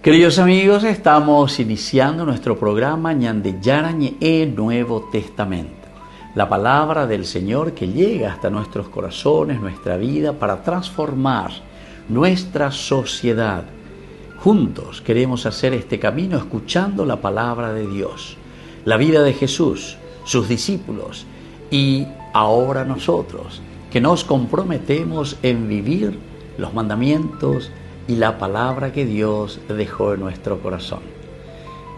Queridos amigos, estamos iniciando nuestro programa Ñandeyarañe Nuevo Testamento. La palabra del Señor que llega hasta nuestros corazones, nuestra vida, para transformar nuestra sociedad. Juntos queremos hacer este camino escuchando la palabra de Dios, la vida de Jesús, sus discípulos y ahora nosotros, que nos comprometemos en vivir los mandamientos y la palabra que Dios dejó en nuestro corazón.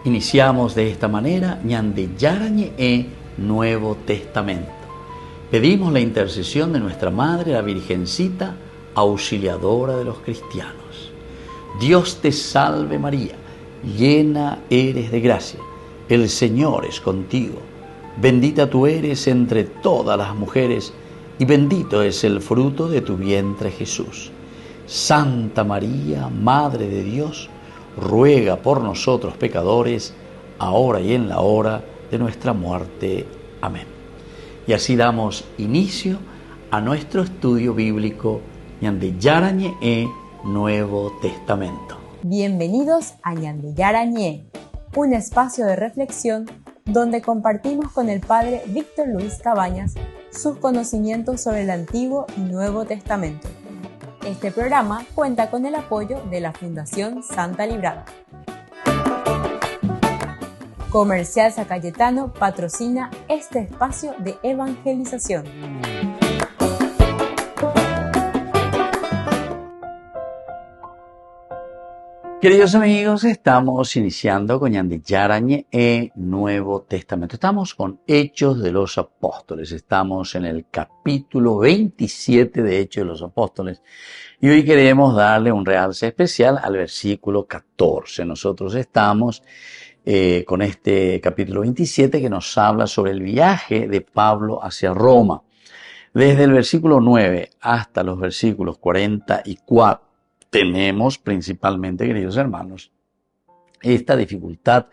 Iniciamos de esta manera Ñandeyarañe Nuevo Testamento. Pedimos la intercesión de nuestra Madre, la Virgencita, auxiliadora de los cristianos. Dios te salve María, llena eres de gracia, el Señor es contigo. Bendita tú eres entre todas las mujeres y bendito es el fruto de tu vientre Jesús. Santa María, Madre de Dios, ruega por nosotros pecadores, ahora y en la hora de nuestra muerte. Amén. Y así damos inicio a nuestro estudio bíblico Ñandeyarañe Nuevo Testamento. Bienvenidos a Ñandeyarañe, un espacio de reflexión donde compartimos con el Padre Víctor Luis Cabañas sus conocimientos sobre el Antiguo y Nuevo Testamento. Este programa cuenta con el apoyo de la Fundación Santa Librada. Comercial San Cayetano patrocina este espacio de evangelización. Queridos amigos, estamos iniciando con Ñandeyarañe Nuevo Testamento. Estamos con Hechos de los Apóstoles. Estamos en el capítulo 27 de Hechos de los Apóstoles. Y hoy queremos darle un realce especial al versículo 14. Nosotros estamos con este capítulo 27 que nos habla sobre el viaje de Pablo hacia Roma. Desde el versículo 9 hasta los versículos 44. Tenemos principalmente, queridos hermanos, esta dificultad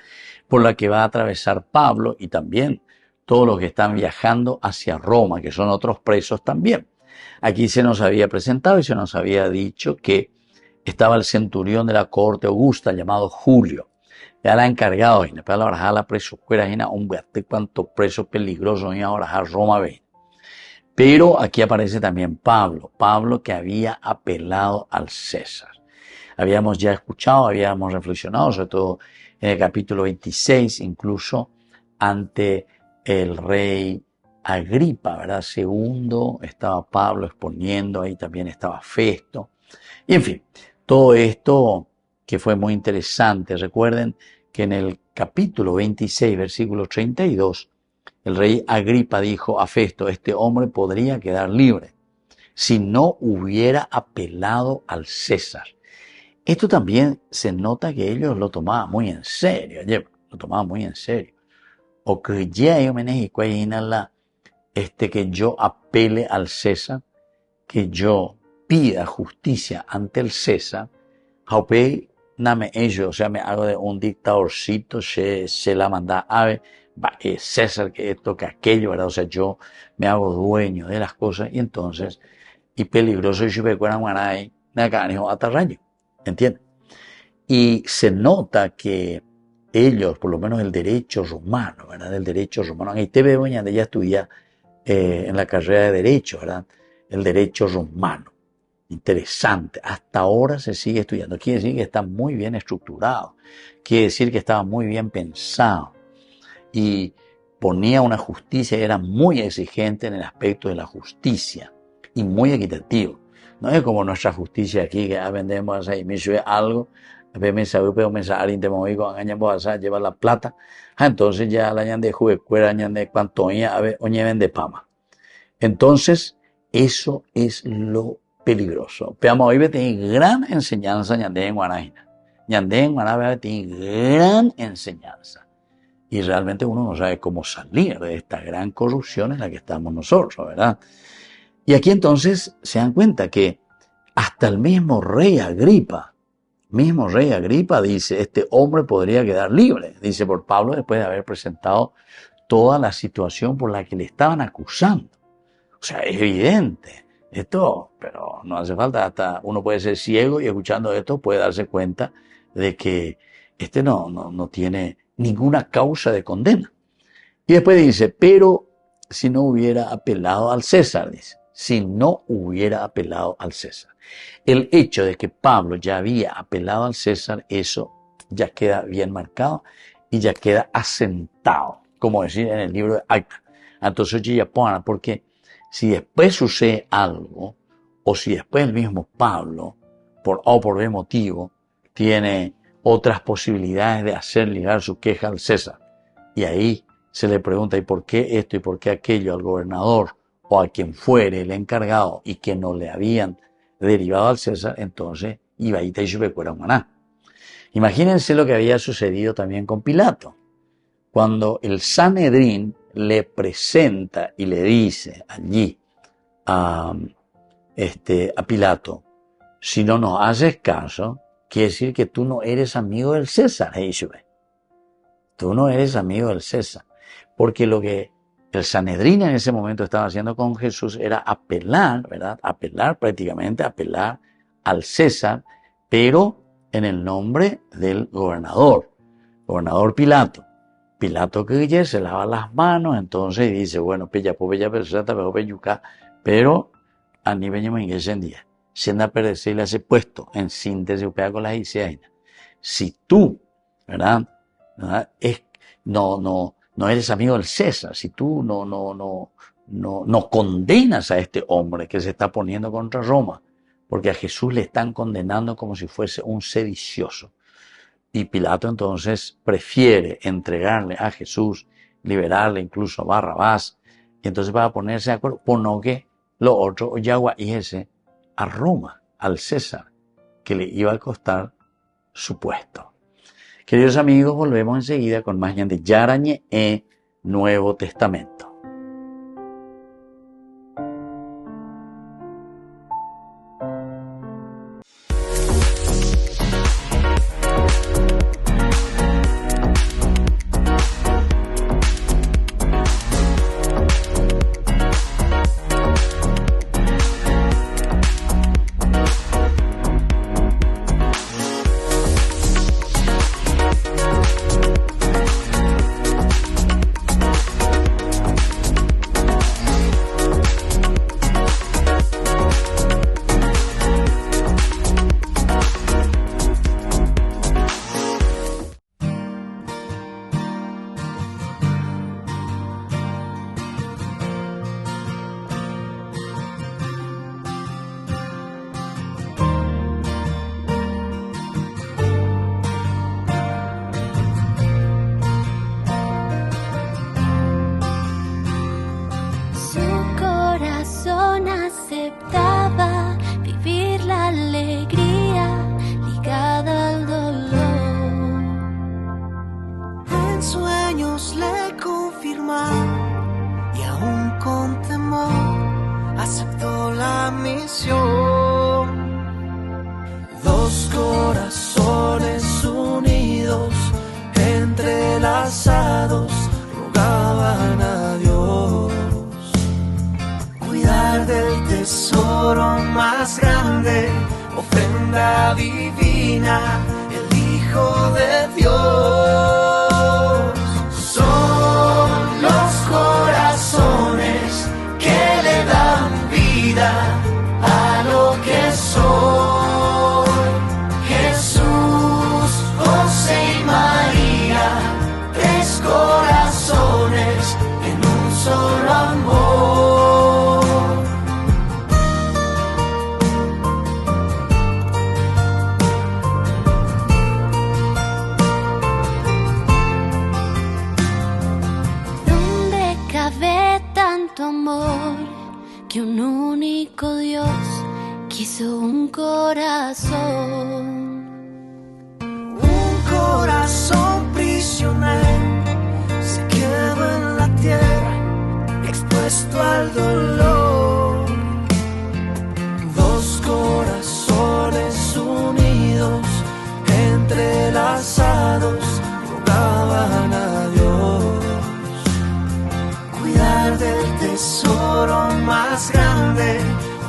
por la que va a atravesar Pablo y también todos los que están viajando hacia Roma, que son otros presos también. Aquí se nos había presentado y se nos había dicho que estaba el centurión de la corte augusta llamado Julio. Ya la encargado, y para ahora la preso, un cuanto preso peligroso y ahora a Roma ve. Pero aquí aparece también Pablo que había apelado al César. Habíamos ya escuchado, habíamos reflexionado, sobre todo en el capítulo 26, incluso ante el rey Agripa, ¿verdad? Segundo, estaba Pablo exponiendo, ahí también estaba Festo. Y en fin, todo esto que fue muy interesante. Recuerden que en el capítulo 26, versículo 32, el rey Agripa dijo a Festo, este hombre podría quedar libre si no hubiera apelado al César. Esto también se nota que ellos lo tomaban muy en serio, lo tomaban muy en serio. O que ya yo me que yo apele al César, que yo pida justicia ante el César, o sea, me hago de un dictadorcito, se la manda a ver, César, que esto, que aquello, ¿verdad? O sea, yo me hago dueño de las cosas y entonces, y peligroso, y ¿entiendes? Y se nota que ellos, por lo menos el derecho romano, ¿verdad? El derecho romano, ahí te veo, ya estudia en la carrera de derecho, ¿verdad? El derecho romano. Interesante, hasta ahora se sigue estudiando. Quiere decir que está muy bien estructurado, quiere decir que estaba muy bien pensado y ponía una justicia, era muy exigente en el aspecto de la justicia y muy equitativo. No es como nuestra justicia aquí, que vendemos ahí, me sube algo, lleva la plata, entonces ya la ñan de juecuera, ñan de cuantoña, oñeven de pama. Entonces, eso es lo peligroso. Veamos, hoy tiene gran enseñanza Ñandé en Guanájina. Ñandé en Guanájina tiene gran enseñanza. Y realmente uno no sabe cómo salir de esta gran corrupción en la que estamos nosotros, ¿verdad? Y aquí entonces se dan cuenta que hasta el mismo rey Agripa dice, este hombre podría quedar libre, dice por Pablo después de haber presentado toda la situación por la que le estaban acusando. O sea, es evidente esto, pero no hace falta, hasta uno puede ser ciego y escuchando esto puede darse cuenta de que este no tiene ninguna causa de condena. Y después dice, pero si no hubiera apelado al César, dice, si no hubiera apelado al César. El hecho de que Pablo ya había apelado al César, eso ya queda bien marcado y ya queda asentado, como decir en el libro de Actas. Entonces ya pone, porque si después sucede algo, o si después el mismo Pablo, por A o por B motivo, tiene otras posibilidades de hacer llegar su queja al César, y ahí se le pregunta, ¿y por qué esto y por qué aquello al gobernador o a quien fuere el encargado y que no le habían derivado al César? Entonces, iba y te yubecuera maná. Imagínense lo que había sucedido también con Pilato. Cuando el Sanedrín le presenta y le dice allí a Pilato, si no nos haces caso, quiere decir que tú no eres amigo del César, tú no eres amigo del César. Porque lo que el Sanedrín en ese momento estaba haciendo con Jesús era apelar, ¿verdad? Prácticamente apelar al César, pero en el nombre del gobernador Pilato. Pilato que se lava las manos, entonces dice, bueno, pero a nivel de siendo perderse le hace puesto en síntesis con las ideas. Si tú, ¿verdad? No eres amigo del César, si tú no condenas a este hombre que se está poniendo contra Roma, porque a Jesús le están condenando como si fuese un sedicioso. Y Pilato entonces prefiere entregarle a Jesús, liberarle incluso a Barrabás, y entonces va a ponerse de acuerdo, por no que lo otro, Yagua y ese, a Roma, al César, que le iba a costar su puesto. Queridos amigos, volvemos enseguida con más de Yarañe e Nuevo Testamento.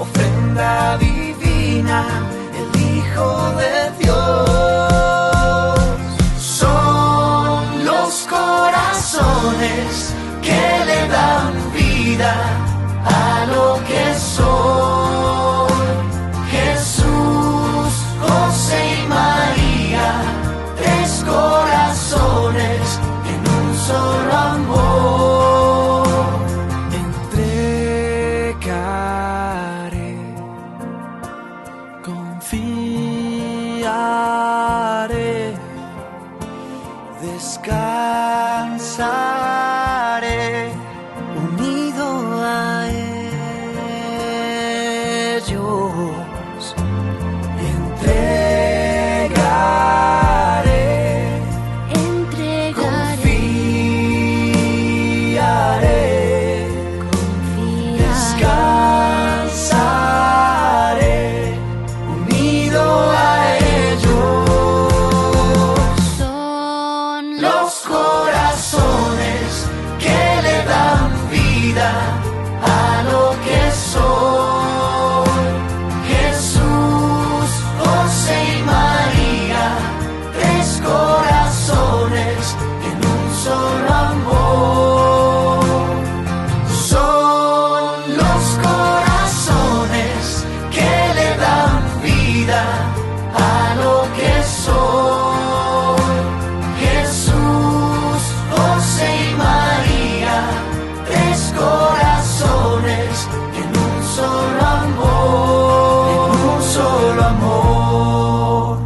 Ofrenda divina, el Hijo de Dios. descansaré unido a ellos. Entregaré, confiaré, descansaré unido a ellos. Son los corazones que le dan vida a lo que soy. Jesús, José y María, tres corazones en un solo amor. Son los corazones que le dan vida a lo que soy. Jesús, José y María, tres corazones en un solo amor, en un solo amor.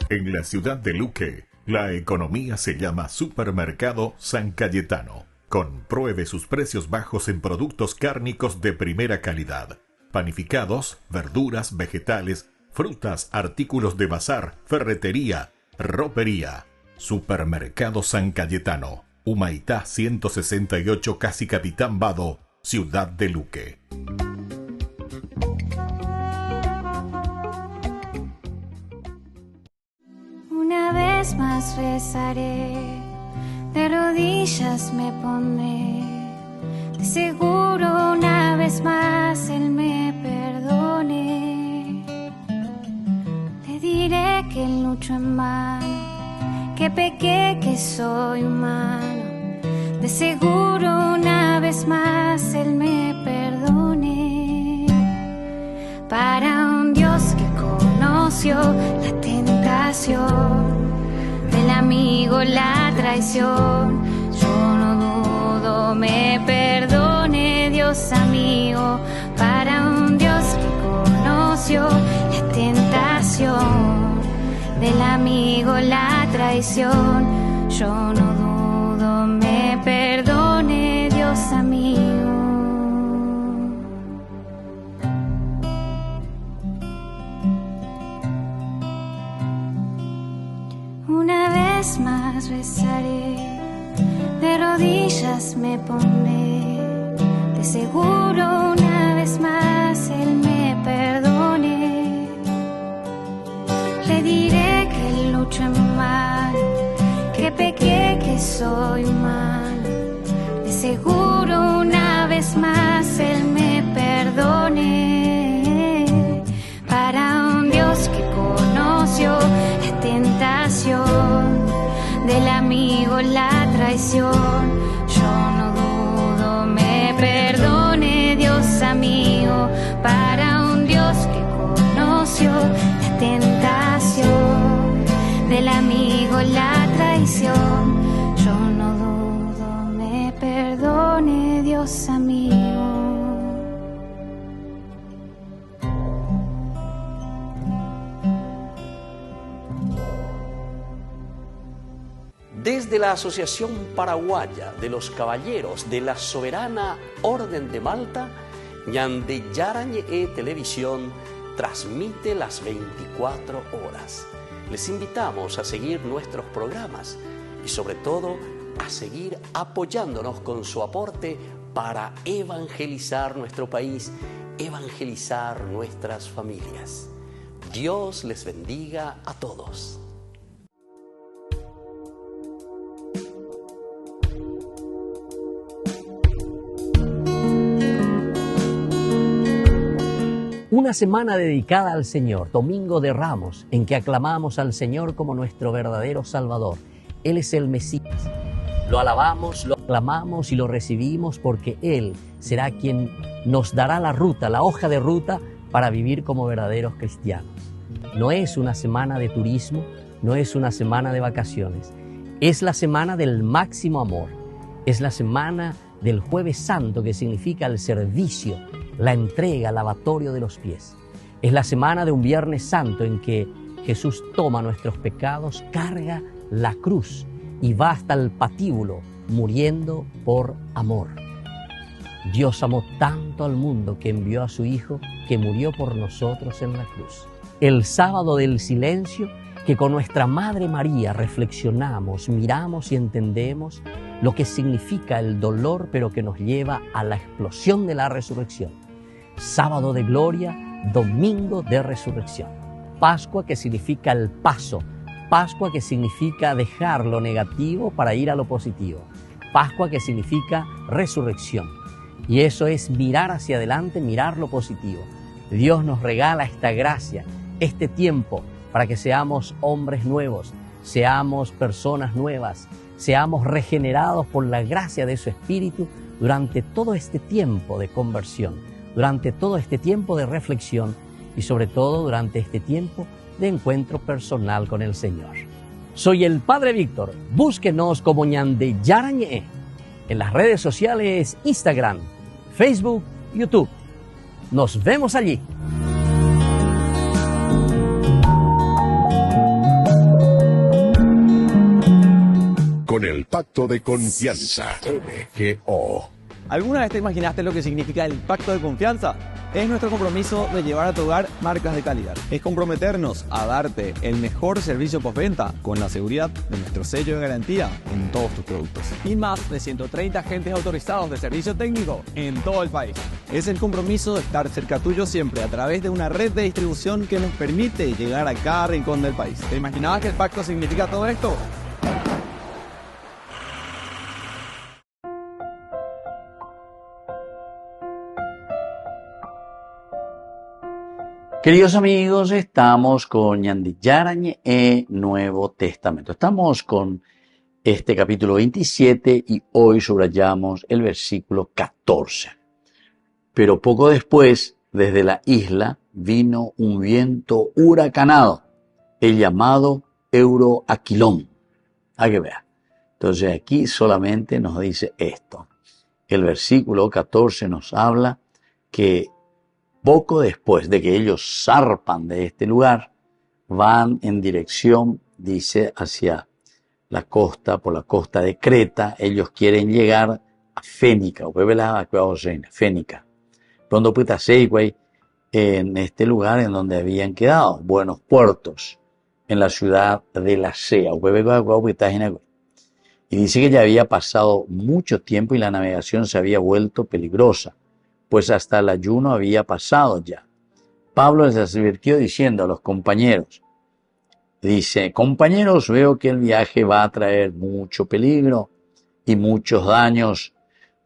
En la ciudad de Luque, la economía se llama Supermercado San Cayetano. Compruebe sus precios bajos en productos cárnicos de primera calidad. Panificados, verduras, vegetales, frutas, artículos de bazar, ferretería, ropería. Supermercado San Cayetano, Humaitá 168, Casi Capitán Vado, ciudad de Luque. Una vez más rezaré, de rodillas me pondré, de seguro una vez más Él me perdone. Le diré que lucho en vano, que pequé, que soy humano, de seguro una vez más Él me perdone. Para un Dios que conoció la tentación, del amigo la traición, yo no dudo me perdone Dios amigo. Para un Dios que conoció la tentación, del amigo la traición, yo no dudo me perdone Dios amigo. Una vez más rezaré, de rodillas me pondré, de seguro una vez más Él me perdone. Le diré que lucho en vano, que pequé, que soy humano, de seguro una vez más Él me perdone. Para un Dios que conoció la tentación, del amigo la traición, yo no dudo me perdone Dios amigo. Para un Dios que conoció la tentación, del amigo la traición, yo no dudo me perdone Dios amigo. Desde la Asociación Paraguaya de los Caballeros de la Soberana Orden de Malta, Ñande Yarañe Televisión transmite las 24 horas. Les invitamos a seguir nuestros programas y sobre todo a seguir apoyándonos con su aporte para evangelizar nuestro país, evangelizar nuestras familias. Dios les bendiga a todos. Una semana dedicada al Señor, Domingo de Ramos, en que aclamamos al Señor como nuestro verdadero Salvador. Él es el Mesías. Lo alabamos, lo aclamamos y lo recibimos porque Él será quien nos dará la ruta, la hoja de ruta para vivir como verdaderos cristianos. No es una semana de turismo, no es una semana de vacaciones. Es la semana del máximo amor. Es la semana del Jueves Santo, que significa el servicio, la entrega, el lavatorio de los pies. Es la semana de un Viernes Santo en que Jesús toma nuestros pecados, carga la cruz y va hasta el patíbulo muriendo por amor. Dios amó tanto al mundo que envió a su Hijo que murió por nosotros en la cruz. El sábado del silencio, que con nuestra Madre María reflexionamos, miramos y entendemos lo que significa el dolor, pero que nos lleva a la explosión de la resurrección. Sábado de gloria, domingo de resurrección. Pascua, que significa el paso. Pascua, que significa dejar lo negativo para ir a lo positivo. Pascua, que significa resurrección. Y eso es mirar hacia adelante, mirar lo positivo. Dios nos regala esta gracia, este tiempo, para que seamos hombres nuevos, seamos personas nuevas, seamos regenerados por la gracia de su Espíritu durante todo este tiempo de conversión, durante todo este tiempo de reflexión y sobre todo durante este tiempo de encuentro personal con el Señor. Soy el Padre Víctor. Búsquenos como Ñande Yarañé en las redes sociales Instagram, Facebook, YouTube. Nos vemos allí. Con el Pacto de Confianza, MGO. ¿Alguna vez te imaginaste lo que significa el Pacto de Confianza? Es nuestro compromiso de llevar a tu hogar marcas de calidad. Es comprometernos a darte el mejor servicio postventa con la seguridad de nuestro sello de garantía en todos tus productos. Y más de 130 agentes autorizados de servicio técnico en todo el país. Es el compromiso de estar cerca tuyo siempre a través de una red de distribución que nos permite llegar a cada rincón del país. ¿Te imaginabas que el pacto significa todo esto? Queridos amigos, estamos con Ñande Yarañé Nuevo Testamento. Estamos con este capítulo 27 y hoy subrayamos el versículo 14. Pero poco después, desde la isla, vino un viento huracanado, el llamado Euroaquilón. A que vea. Entonces aquí solamente nos dice esto. El versículo 14 nos habla que poco después de que ellos zarpan de este lugar, van en dirección, dice, hacia la costa, por la costa de Creta. Ellos quieren llegar a Fénica, Fénica. Pronto en este lugar en donde habían quedado, buenos puertos, en la ciudad de la Sea. Y dice que ya había pasado mucho tiempo y la navegación se había vuelto peligrosa, pues hasta el ayuno había pasado ya. Pablo les advirtió diciendo a los compañeros, dice, compañeros, veo que el viaje va a traer mucho peligro y muchos daños,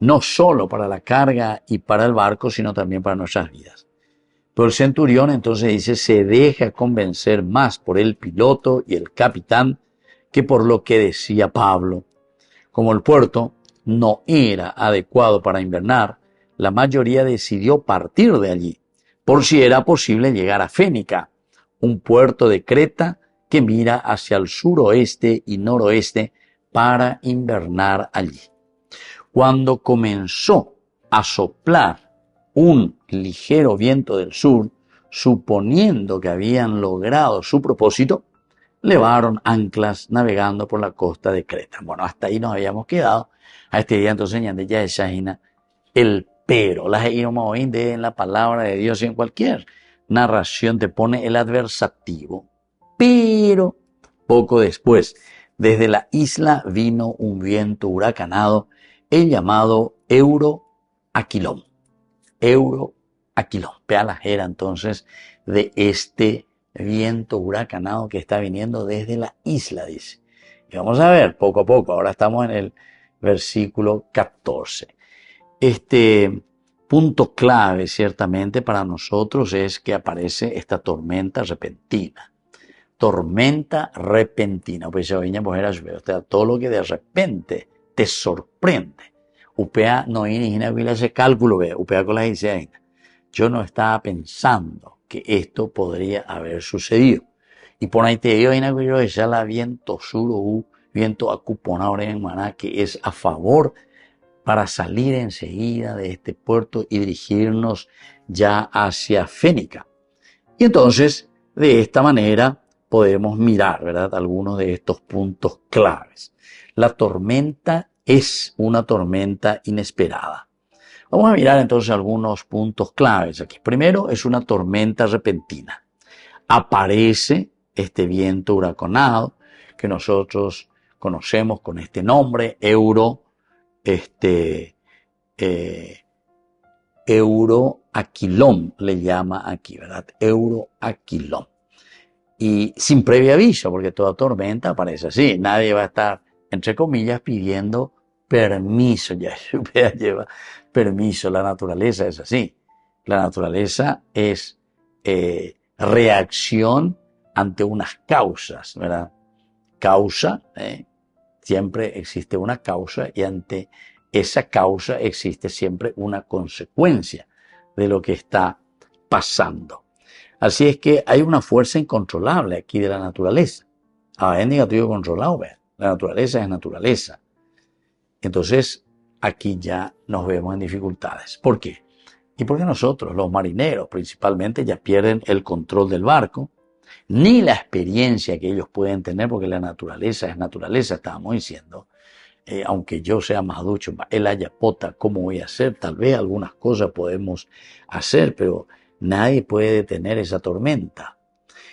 no solo para la carga y para el barco, sino también para nuestras vidas. Pero el centurión entonces dice, se deja convencer más por el piloto y el capitán que por lo que decía Pablo. Como el puerto no era adecuado para invernar, la mayoría decidió partir de allí, por si era posible llegar a Fénica, un puerto de Creta que mira hacia el suroeste y noroeste para invernar allí. Cuando comenzó a soplar un ligero viento del sur, suponiendo que habían logrado su propósito, levaron anclas navegando por la costa de Creta. Bueno, hasta ahí nos habíamos quedado. A este día entonces Ñande ya es el pero. Las en la palabra de Dios y en cualquier narración te pone el adversativo. Pero poco después, desde la isla vino un viento huracanado, el llamado Euroaquilón. Euroaquilón. Vea la jera entonces de este viento huracanado que está viniendo desde la isla, dice. Y vamos a ver poco a poco. Ahora estamos en el versículo 14. Este punto clave ciertamente para nosotros es que aparece esta tormenta repentina. Tormenta repentina. Pues todo lo que de repente te sorprende. Upea no imagina ese cálculo, upea con la dice, yo no estaba pensando que esto podría haber sucedido. Y por ahí te digo, ya la viento sur, viento acuponado en maná, que es a favor para salir enseguida de este puerto y dirigirnos ya hacia Fénica. Y entonces, de esta manera, podemos mirar, ¿verdad?, algunos de estos puntos claves. La tormenta es una tormenta inesperada. Vamos a mirar entonces algunos puntos claves aquí. Primero, es una tormenta repentina. Aparece este viento huracanado que nosotros conocemos con este nombre, Euroaquilón, le llama aquí, ¿verdad? Euroaquilón. Y sin previo aviso, porque toda tormenta aparece así. Nadie va a estar, entre comillas, pidiendo permiso. Ya lleva permiso. La naturaleza es así. La naturaleza es reacción ante unas causas, ¿verdad? Causa, siempre existe una causa y ante esa causa existe siempre una consecuencia de lo que está pasando. Así es que hay una fuerza incontrolable aquí de la naturaleza. Es negativo controlado, ¿ves? La naturaleza es naturaleza. Entonces, aquí ya nos vemos en dificultades. ¿Por qué? Y porque nosotros, los marineros principalmente, ya pierden el control del barco, ni la experiencia que ellos pueden tener, porque la naturaleza es naturaleza, estábamos diciendo. Aunque yo sea más ducho, el ayapota, ¿cómo voy a hacer? Tal vez algunas cosas podemos hacer, pero nadie puede detener esa tormenta.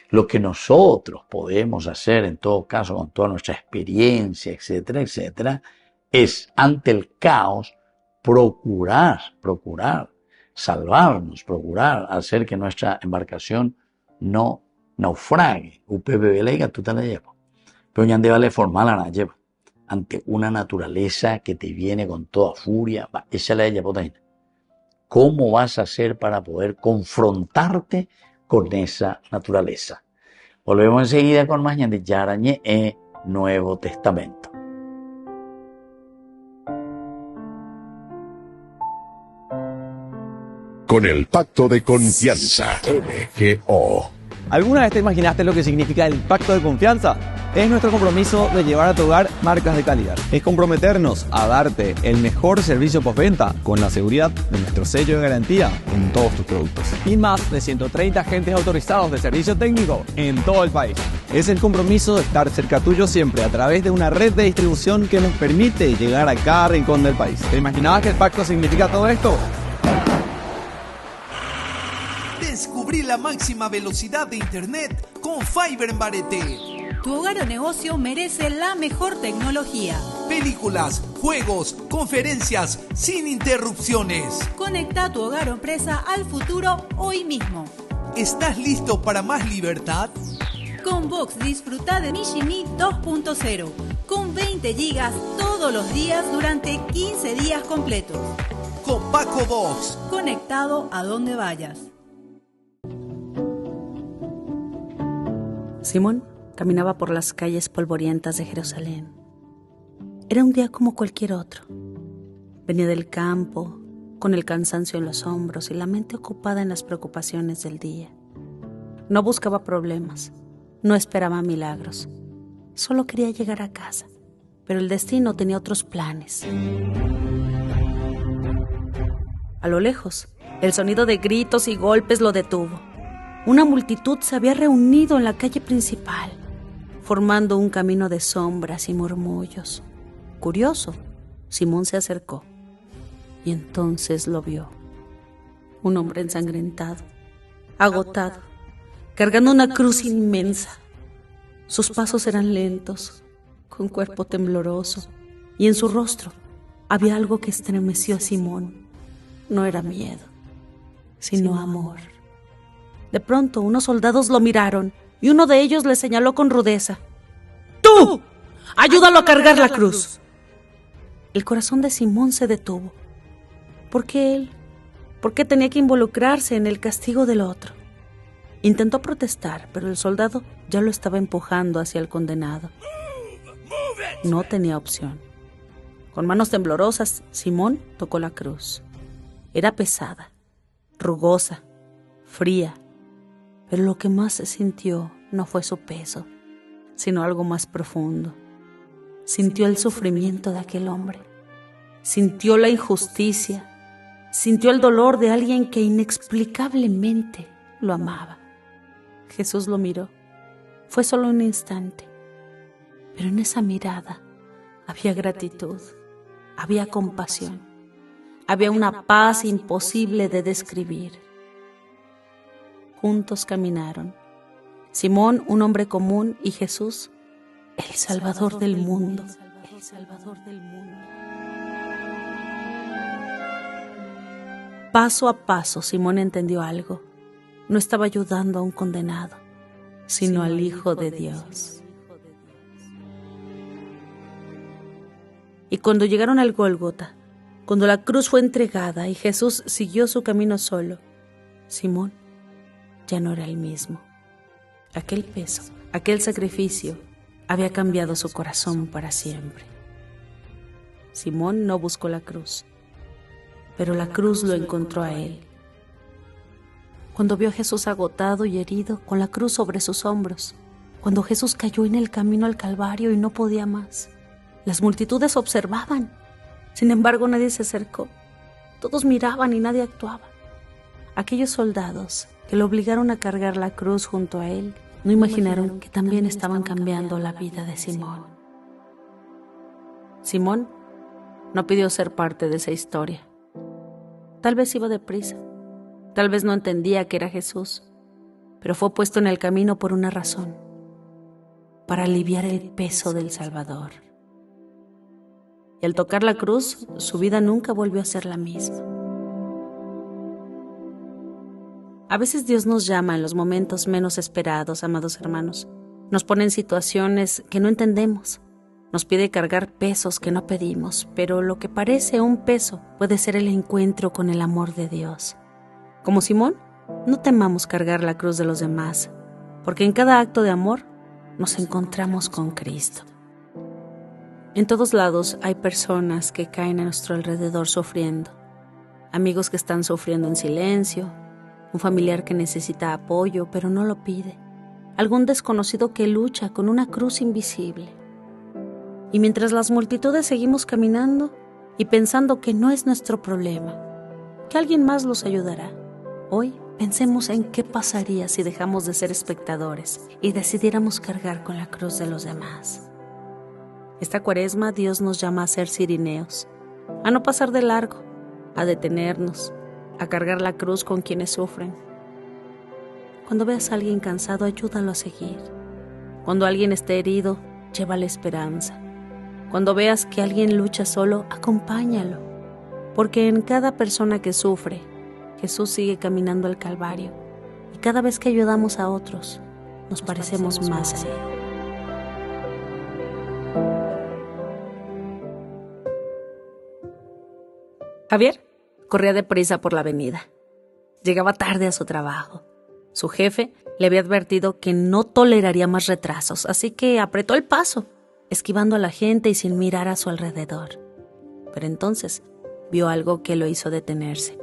Lo que nosotros podemos hacer, en todo caso, con toda nuestra experiencia, etcétera, etcétera, es ante el caos procurar salvarnos, procurar hacer que nuestra embarcación no naufrague. Pero ya vale formar la lleva ante una naturaleza que te viene con toda furia. Esa es la yapota. ¿Cómo vas a hacer para poder confrontarte con esa naturaleza? Volvemos enseguida con más Ñandi Yarañe en Nuevo Testamento. Con el pacto de confianza, MGO. ¿Alguna vez te imaginaste lo que significa el pacto de confianza? Es nuestro compromiso de llevar a tu hogar marcas de calidad. Es comprometernos a darte el mejor servicio postventa con la seguridad de nuestro sello de garantía en todos tus productos. Y más de 130 agentes autorizados de servicio técnico en todo el país. Es el compromiso de estar cerca tuyo siempre a través de una red de distribución que nos permite llegar a cada rincón del país. ¿Te imaginabas que el pacto significa todo esto? Descubrí la máxima velocidad de internet con Fiber en Barete. Tu hogar o negocio merece la mejor tecnología. Películas, juegos, conferencias, sin interrupciones. Conecta tu hogar o empresa al futuro hoy mismo. ¿Estás listo para más libertad? Con Vox disfruta de Mishimi 2.0 con 20 gigas todos los días durante 15 días completos. Con Paco Vox. Conectado a donde vayas. Simón caminaba por las calles polvorientas de Jerusalén. Era un día como cualquier otro. Venía del campo, con el cansancio en los hombros y la mente ocupada en las preocupaciones del día. No buscaba problemas, no esperaba milagros. Solo quería llegar a casa, pero el destino tenía otros planes. A lo lejos, el sonido de gritos y golpes lo detuvo. Una multitud se había reunido en la calle principal, formando un camino de sombras y murmullos. Curioso, Simón se acercó y entonces lo vio. Un hombre ensangrentado, agotado, cargando una cruz inmensa. Sus pasos eran lentos, con cuerpo tembloroso, y en su rostro había algo que estremeció a Simón. No era miedo, sino amor. De pronto, unos soldados lo miraron y uno de ellos le señaló con rudeza. ¡Tú! ¡Ayúdalo a cargar la cruz! El corazón de Simón se detuvo. ¿Por qué él? ¿Por qué tenía que involucrarse en el castigo del otro? Intentó protestar, pero el soldado ya lo estaba empujando hacia el condenado. No tenía opción. Con manos temblorosas, Simón tocó la cruz. Era pesada, rugosa, fría. Pero lo que más se sintió no fue su peso, sino algo más profundo. Sintió el sufrimiento de aquel hombre. Sintió la injusticia. Sintió el dolor de alguien que inexplicablemente lo amaba. Jesús lo miró. Fue solo un instante, pero en esa mirada había gratitud, había compasión, había una paz imposible de describir. Juntos caminaron. Simón, un hombre común, y Jesús, el Salvador del mundo. Paso a paso, Simón entendió algo. No estaba ayudando a un condenado, sino al Hijo de Dios. Y cuando llegaron al Gólgota, cuando la cruz fue entregada y Jesús siguió su camino solo, Simón ya no era el mismo. Aquel peso, aquel sacrificio, había cambiado su corazón para siempre. Simón no buscó la cruz, pero la cruz lo encontró a él. Cuando vio a Jesús agotado y herido, con la cruz sobre sus hombros, cuando Jesús cayó en el camino al Calvario y no podía más, las multitudes observaban. Sin embargo, nadie se acercó. Todos miraban y nadie actuaba. Aquellos soldados que lo obligaron a cargar la cruz junto a él no imaginaron que también estaban cambiando la vida de Simón. Simón no pidió ser parte de esa historia. Tal vez iba deprisa, tal vez no entendía que era Jesús, pero fue puesto en el camino por una razón: para aliviar el peso del Salvador. Y al tocar la cruz, su vida nunca volvió a ser la misma. A veces Dios nos llama en los momentos menos esperados, amados hermanos. Nos pone en situaciones que no entendemos. Nos pide cargar pesos que no pedimos, pero lo que parece un peso puede ser el encuentro con el amor de Dios. Como Simón, no temamos cargar la cruz de los demás, porque en cada acto de amor nos encontramos con Cristo. En todos lados hay personas que caen a nuestro alrededor sufriendo, amigos que están sufriendo en silencio, un familiar que necesita apoyo pero no lo pide, algún desconocido que lucha con una cruz invisible. Y mientras las multitudes seguimos caminando y pensando que no es nuestro problema, que alguien más los ayudará, hoy pensemos en qué pasaría si dejamos de ser espectadores y decidiéramos cargar con la cruz de los demás. Esta Cuaresma Dios nos llama a ser cirineos, a no pasar de largo, a detenernos, a cargar la cruz con quienes sufren. Cuando veas a alguien cansado, ayúdalo a seguir. Cuando alguien esté herido, llévale esperanza. Cuando veas que alguien lucha solo, acompáñalo. Porque en cada persona que sufre, Jesús sigue caminando al Calvario. Y cada vez que ayudamos a otros, nos parecemos más a Él. Javier corría deprisa por la avenida. Llegaba tarde a su trabajo. Su jefe le había advertido que no toleraría más retrasos, así que apretó el paso, esquivando a la gente y sin mirar a su alrededor. Pero entonces vio algo que lo hizo detenerse.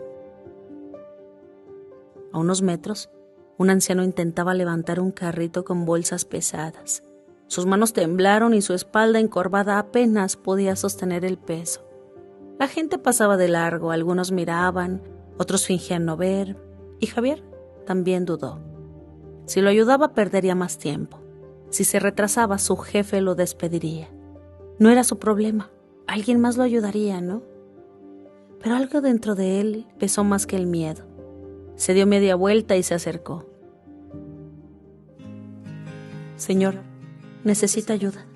A unos metros, un anciano intentaba levantar un carrito con bolsas pesadas. Sus manos temblaron y su espalda encorvada apenas podía sostener el peso. La gente pasaba de largo, algunos miraban, otros fingían no ver, y Javier también dudó. Si lo ayudaba, perdería más tiempo. Si se retrasaba, su jefe lo despediría. No era su problema, alguien más lo ayudaría, ¿no? Pero algo dentro de él pesó más que el miedo. Se dio media vuelta y se acercó. Señor, necesita ayuda.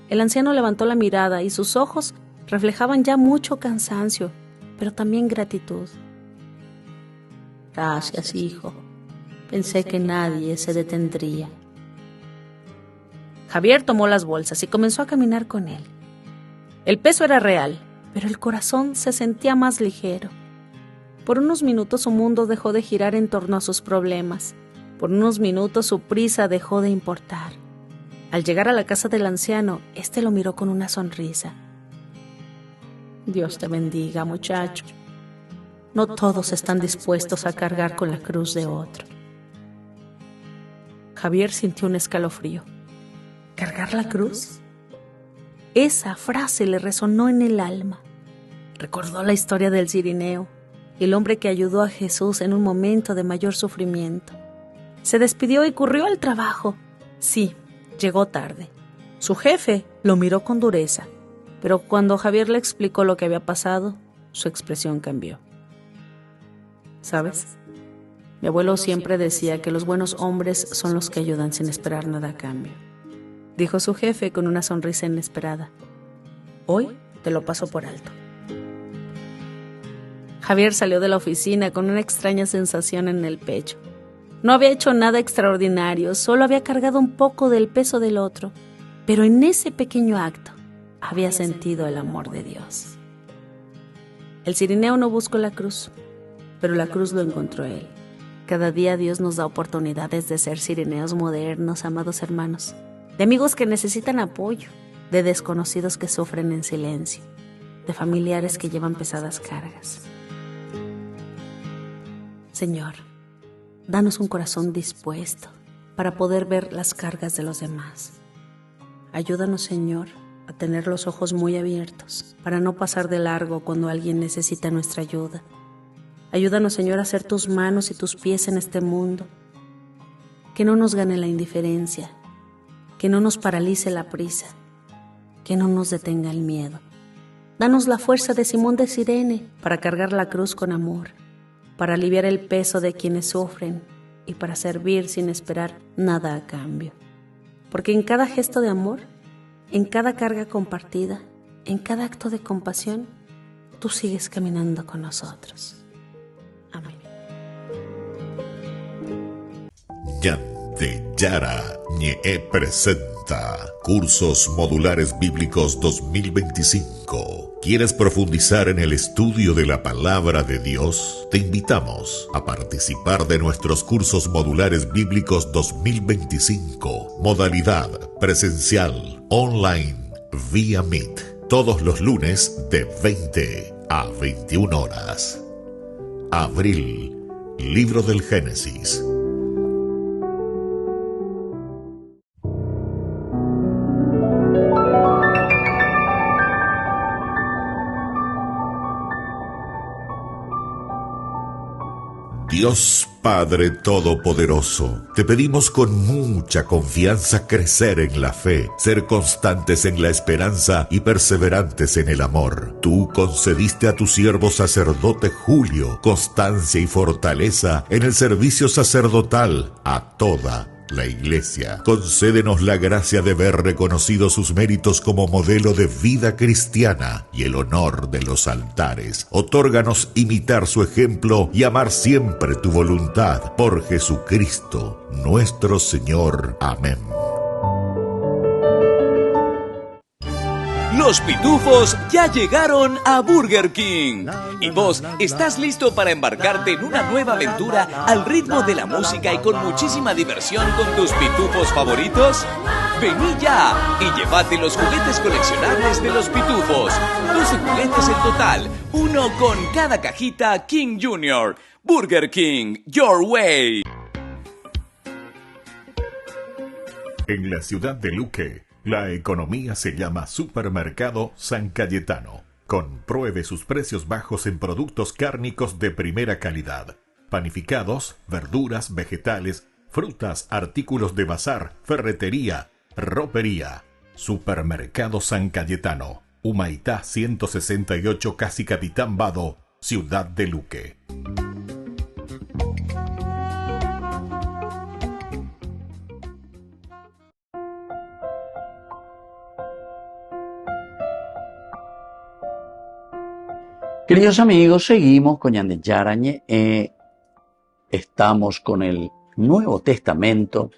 El anciano levantó la mirada y sus ojos reflejaban ya mucho cansancio, pero también gratitud. Gracias, hijo. Pensé que nadie se detendría. Javier tomó las bolsas y comenzó a caminar con él. El peso era real, pero el corazón se sentía más ligero. Por unos minutos su mundo dejó de girar en torno a sus problemas. Por unos minutos su prisa dejó de importar. Al llegar a la casa del anciano, éste lo miró con una sonrisa. Dios te bendiga, muchacho. No todos están dispuestos a cargar con la cruz de otro. Javier sintió un escalofrío. ¿Cargar la cruz? Esa frase le resonó en el alma. Recordó la historia del cirineo, el hombre que ayudó a Jesús en un momento de mayor sufrimiento. Se despidió y corrió al trabajo. Sí, llegó tarde. Su jefe lo miró con dureza, pero cuando Javier le explicó lo que había pasado, su expresión cambió. ¿Sabes? Mi abuelo siempre decía que los buenos hombres son los que ayudan sin esperar nada a cambio, dijo su jefe con una sonrisa inesperada. Hoy te lo paso por alto. Javier salió de la oficina con una extraña sensación en el pecho. No había hecho nada extraordinario, solo había cargado un poco del peso del otro, pero en ese pequeño acto había sentido el amor de Dios. El cirineo no buscó la cruz, pero la cruz lo encontró él. Cada día Dios nos da oportunidades de ser cirineos modernos, amados hermanos, de amigos que necesitan apoyo, de desconocidos que sufren en silencio, de familiares que llevan pesadas cargas. Señor, danos un corazón dispuesto para poder ver las cargas de los demás. Ayúdanos, Señor, a tener los ojos muy abiertos para no pasar de largo cuando alguien necesita nuestra ayuda. Ayúdanos, Señor, a ser tus manos y tus pies en este mundo. Que no nos gane la indiferencia, que no nos paralice la prisa, que no nos detenga el miedo. Danos la fuerza de Simón de Cirene para cargar la cruz con amor, para aliviar el peso de quienes sufren y para servir sin esperar nada a cambio. Porque en cada gesto de amor, en cada carga compartida, en cada acto de compasión, tú sigues caminando con nosotros. Amén. Yandeyarañe presenta Cursos Modulares Bíblicos 2025. ¿Quieres profundizar en el estudio de la Palabra de Dios? Te invitamos a participar de nuestros Cursos Modulares Bíblicos 2025. Modalidad presencial, online, vía Meet. Todos los lunes de 20 a 21 horas. Abril, Libro del Génesis. Dios Padre Todopoderoso, te pedimos con mucha confianza crecer en la fe, ser constantes en la esperanza y perseverantes en el amor. Tú concediste a tu siervo sacerdote Julio constancia y fortaleza en el servicio sacerdotal a toda la Iglesia. Concédenos la gracia de ver reconocidos sus méritos como modelo de vida cristiana y el honor de los altares. Otórganos imitar su ejemplo y amar siempre tu voluntad. Por Jesucristo, nuestro Señor. Amén. Los pitufos ya llegaron a Burger King. ¿Y vos estás listo para embarcarte en una nueva aventura al ritmo de la música y con muchísima diversión con tus pitufos favoritos? Vení ya y llévate los juguetes coleccionables de los pitufos. 12 juguetes en total, uno con cada cajita King Jr. Burger King, your way. En la ciudad de Luque, la economía se llama Supermercado San Cayetano. Compruebe sus precios bajos en productos cárnicos de primera calidad. Panificados, verduras, vegetales, frutas, artículos de bazar, ferretería, ropería. Supermercado San Cayetano. Humaitá 168, Casi Capitán Vado, Ciudad de Luque. Queridos amigos, seguimos con Yandeyarañe. Estamos con el Nuevo Testamento.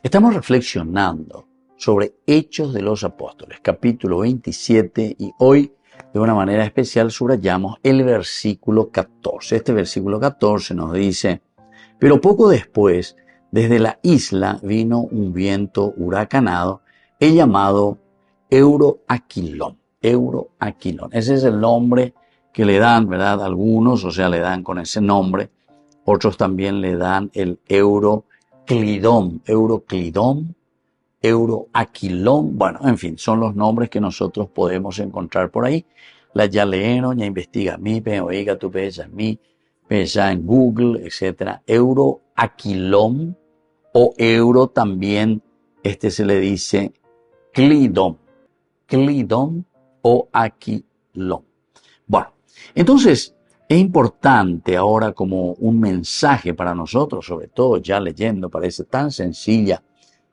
Estamos reflexionando sobre Hechos de los Apóstoles, capítulo 27, y hoy de una manera especial subrayamos el versículo 14. Este versículo 14 nos dice: pero poco después, desde la isla vino un viento huracanado, el llamado Euroaquilón. Euroaquilón. Ese es el nombre que le dan, ¿verdad? Algunos, o sea, le dan con ese nombre. Otros también le dan el Euroclidón, Euroaquilón. Bueno, en fin, son los nombres que nosotros podemos encontrar por ahí. La ya leyeron, ya investiga mi, oiga tu pesa mi, pesa en Google, etc. Euroaquilón o euro también, se le dice Klidón o aquilón. Bueno, entonces es importante ahora como un mensaje para nosotros, sobre todo ya leyendo, parece tan sencilla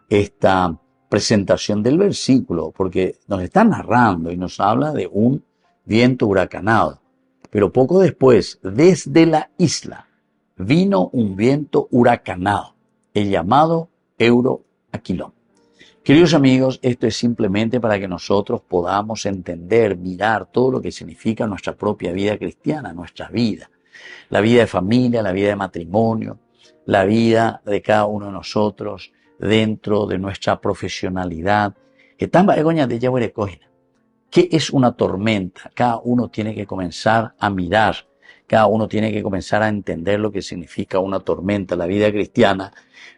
esta presentación del versículo, porque nos está narrando y nos habla de un viento huracanado. Pero poco después, desde la isla, vino un viento huracanado, el llamado euroaquilón. Queridos amigos, esto es simplemente para que nosotros podamos entender, mirar todo lo que significa nuestra propia vida cristiana, nuestra vida. La vida de familia, la vida de matrimonio, la vida de cada uno de nosotros dentro de nuestra profesionalidad. ¿Qué es una tormenta? Cada uno tiene que comenzar a mirar, cada uno tiene que comenzar a entender lo que significa una tormenta. La vida cristiana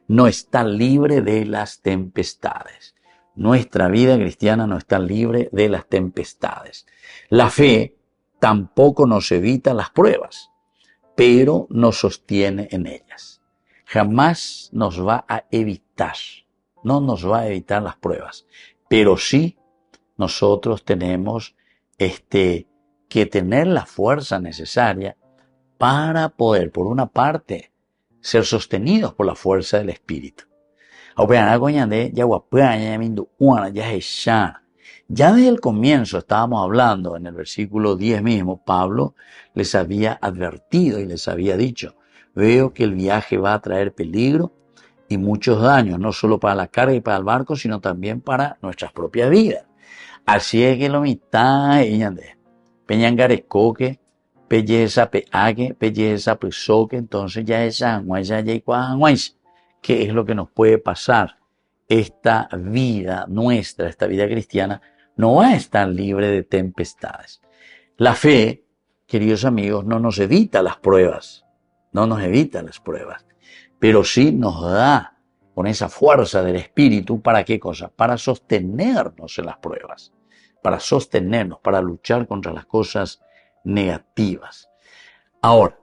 no está libre de las tempestades. Nuestra vida cristiana no está libre de las tempestades. La fe tampoco nos evita las pruebas, pero nos sostiene en ellas. Jamás nos va a evitar, no nos va a evitar las pruebas, pero sí nosotros tenemos que tener la fuerza necesaria para poder, por una parte, ser sostenidos por la fuerza del Espíritu. Ya desde el comienzo estábamos hablando, en el versículo 10 mismo, Pablo les había advertido y les había dicho: veo que el viaje va a traer peligro y muchos daños, no solo para la carga y para el barco, sino también para nuestras propias vidas. Así es que lo mitad peñangarecoque, pelleza peague, pelleza prisoque, entonces ya es ¿qué es lo que nos puede pasar? Esta vida nuestra, esta vida cristiana, no va a estar libre de tempestades. La fe, queridos amigos, no nos evita las pruebas, pero sí nos da con esa fuerza del Espíritu, ¿para qué cosa? Para sostenernos en las pruebas, para sostenernos, para luchar contra las cosas negativas. Ahora,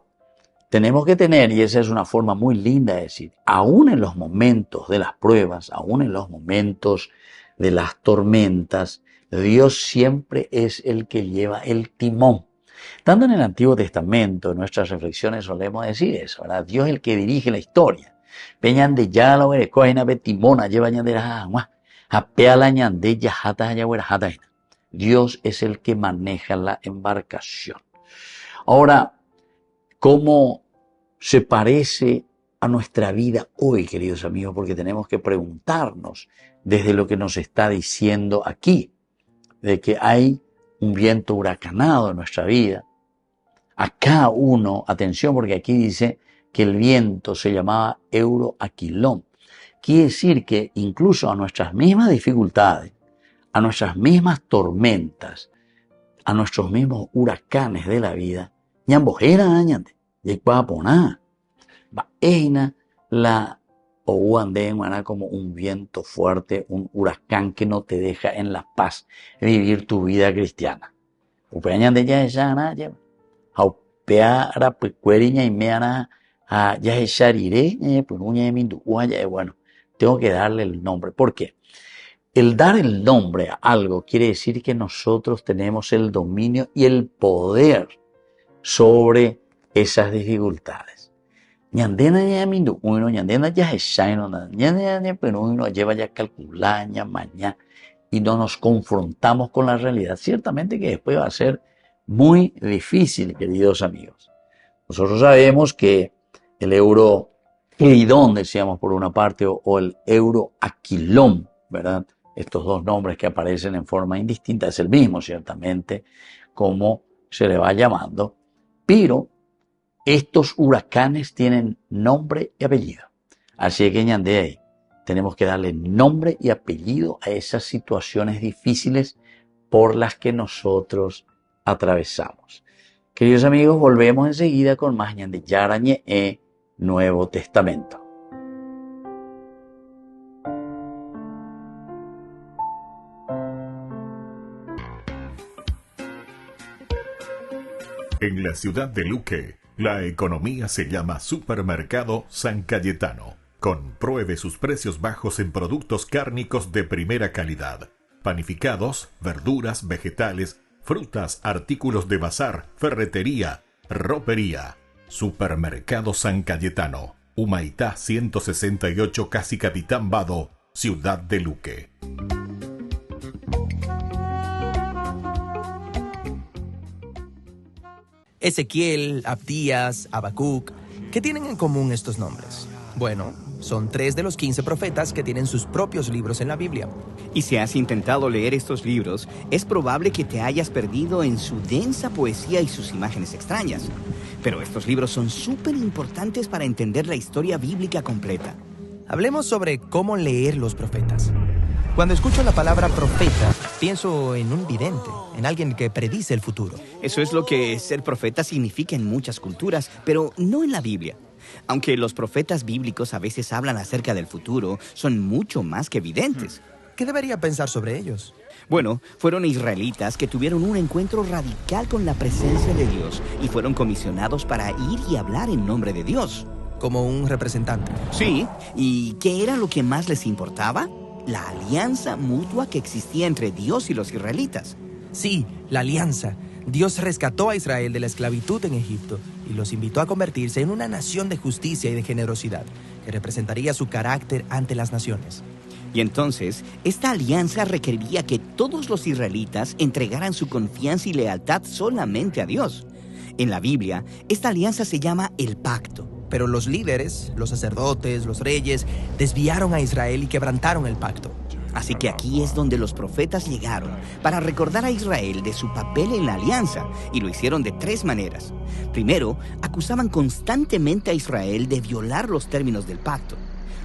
tenemos que tener, y esa es una forma muy linda de decir, aún en los momentos de las pruebas, aún en los momentos de las tormentas, Dios siempre es el que lleva el timón. Tanto en el Antiguo Testamento, en nuestras reflexiones solemos decir eso, ¿verdad? Dios es el que dirige la historia. Peñan de ya la timona lleva Dios es el que maneja la embarcación. Ahora, ¿cómo se parece a nuestra vida hoy, queridos amigos? Porque tenemos que preguntarnos desde lo que nos está diciendo aquí, de que hay un viento huracanado en nuestra vida. A cada uno, atención, porque aquí dice que el viento se llamaba euroaquilón. Quiere decir que incluso a nuestras mismas dificultades, a nuestras mismas tormentas, a nuestros mismos huracanes de la vida, la como un viento fuerte, un huracán que no te deja en la paz vivir tu vida cristiana. Bueno, tengo que darle el nombre. ¿Por qué? El dar el nombre a algo quiere decir que nosotros tenemos el dominio y el poder sobre esas dificultades. Y no nos confrontamos con la realidad. Ciertamente que después va a ser muy difícil, queridos amigos. Nosotros sabemos que el euroaquilón, decíamos por una parte, o el euroaquilón, ¿verdad? Estos dos nombres que aparecen en forma indistinta, es el mismo, ciertamente, como se le va llamando, pero estos huracanes tienen nombre y apellido. Así que ahí tenemos que darle nombre y apellido a esas situaciones difíciles por las que nosotros atravesamos. Queridos amigos, volvemos enseguida con más Ñande Yarañe Nuevo Testamento. En la ciudad de Luque, la economía se llama Supermercado San Cayetano, Compruebe sus precios bajos en productos cárnicos de primera calidad. Panificados, verduras, vegetales, frutas, artículos de bazar, ferretería, ropería. Supermercado San Cayetano, Humaitá 168, Casi Capitán Vado, Ciudad de Luque. Ezequiel, Abdías, Habacuc. ¿Qué tienen en común estos nombres? Bueno, son 3 de los 15 profetas que tienen sus propios libros en la Biblia. Y si has intentado leer estos libros, es probable que te hayas perdido en su densa poesía y sus imágenes extrañas. Pero estos libros son súper importantes para entender la historia bíblica completa. Hablemos sobre cómo leer los profetas. Cuando escucho la palabra profeta, pienso en un vidente, en alguien que predice el futuro. Eso es lo que ser profeta significa en muchas culturas, pero no en la Biblia. Aunque los profetas bíblicos a veces hablan acerca del futuro, son mucho más que videntes. ¿Qué debería pensar sobre ellos? Bueno, fueron israelitas que tuvieron un encuentro radical con la presencia de Dios y fueron comisionados para ir y hablar en nombre de Dios. Como un representante. Sí, ¿y qué era lo que más les importaba? La alianza mutua que existía entre Dios y los israelitas. Sí, la alianza. Dios rescató a Israel de la esclavitud en Egipto y los invitó a convertirse en una nación de justicia y de generosidad, que representaría su carácter ante las naciones. Y entonces, esta alianza requeriría que todos los israelitas entregaran su confianza y lealtad solamente a Dios. En la Biblia, esta alianza se llama el pacto. Pero los líderes, los sacerdotes, los reyes, desviaron a Israel y quebrantaron el pacto. Así que aquí es donde los profetas llegaron para recordar a Israel de su papel en la alianza, y lo hicieron de 3 maneras. Primero, acusaban constantemente a Israel de violar los términos del pacto.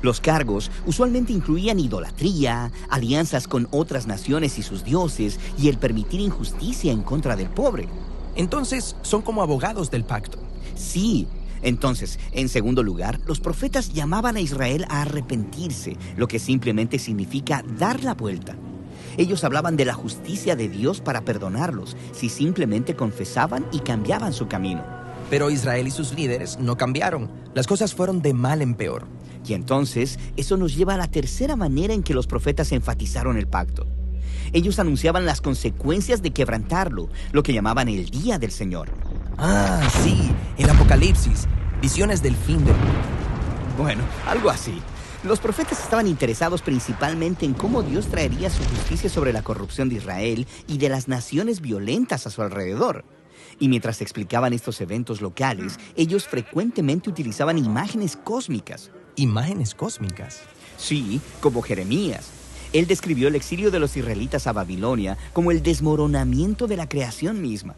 Los cargos usualmente incluían idolatría, alianzas con otras naciones y sus dioses, y el permitir injusticia en contra del pobre. Entonces, son como abogados del pacto. Sí. Entonces, en segundo lugar, los profetas llamaban a Israel a arrepentirse, lo que simplemente significa dar la vuelta. Ellos hablaban de la justicia de Dios para perdonarlos, si simplemente confesaban y cambiaban su camino. Pero Israel y sus líderes no cambiaron. Las cosas fueron de mal en peor. Y entonces, eso nos lleva a la tercera manera en que los profetas enfatizaron el pacto. Ellos anunciaban las consecuencias de quebrantarlo, lo que llamaban el día del Señor. Ah, sí, el Apocalipsis, visiones del fin del mundo. Bueno, algo así. Los profetas estaban interesados principalmente en cómo Dios traería su justicia sobre la corrupción de Israel y de las naciones violentas a su alrededor. Y mientras explicaban estos eventos locales, ellos frecuentemente utilizaban imágenes cósmicas. ¿Imágenes cósmicas? Sí, como Jeremías. Él describió el exilio de los israelitas a Babilonia como el desmoronamiento de la creación misma.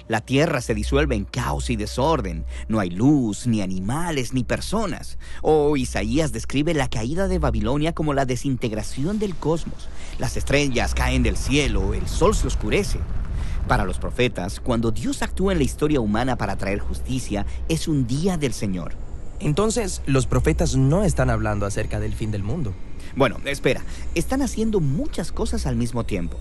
La tierra se disuelve en caos y desorden. No hay luz, ni animales, ni personas. O Isaías describe la caída de Babilonia como la desintegración del cosmos. Las estrellas caen del cielo, el sol se oscurece. Para los profetas, cuando Dios actúa en la historia humana para traer justicia, es un día del Señor. Entonces, los profetas no están hablando acerca del fin del mundo. Bueno, espera, están haciendo muchas cosas al mismo tiempo.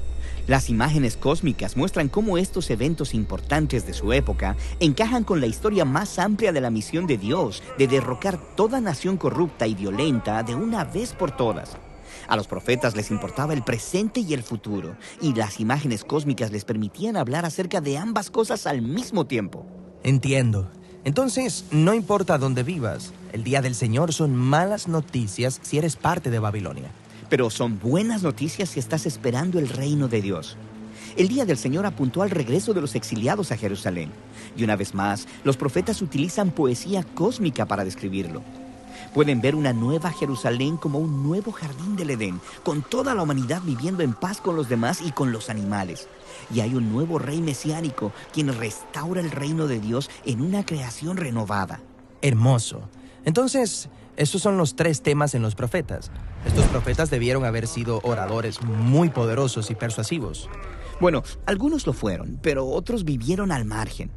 Las imágenes cósmicas muestran cómo estos eventos importantes de su época encajan con la historia más amplia de la misión de Dios de derrocar toda nación corrupta y violenta de una vez por todas. A los profetas les importaba el presente y el futuro, y las imágenes cósmicas les permitían hablar acerca de ambas cosas al mismo tiempo. Entiendo. Entonces, no importa dónde vivas, el día del Señor son malas noticias si eres parte de Babilonia. Pero son buenas noticias si estás esperando el reino de Dios. El día del Señor apuntó al regreso de los exiliados a Jerusalén. Y una vez más, los profetas utilizan poesía cósmica para describirlo. Pueden ver una nueva Jerusalén como un nuevo jardín del Edén, con toda la humanidad viviendo en paz con los demás y con los animales. Y hay un nuevo rey mesiánico, quien restaura el reino de Dios en una creación renovada. Hermoso. Entonces, estos son los 3 temas en los profetas. Estos profetas debieron haber sido oradores muy poderosos y persuasivos. Bueno, algunos lo fueron, pero otros vivieron al margen.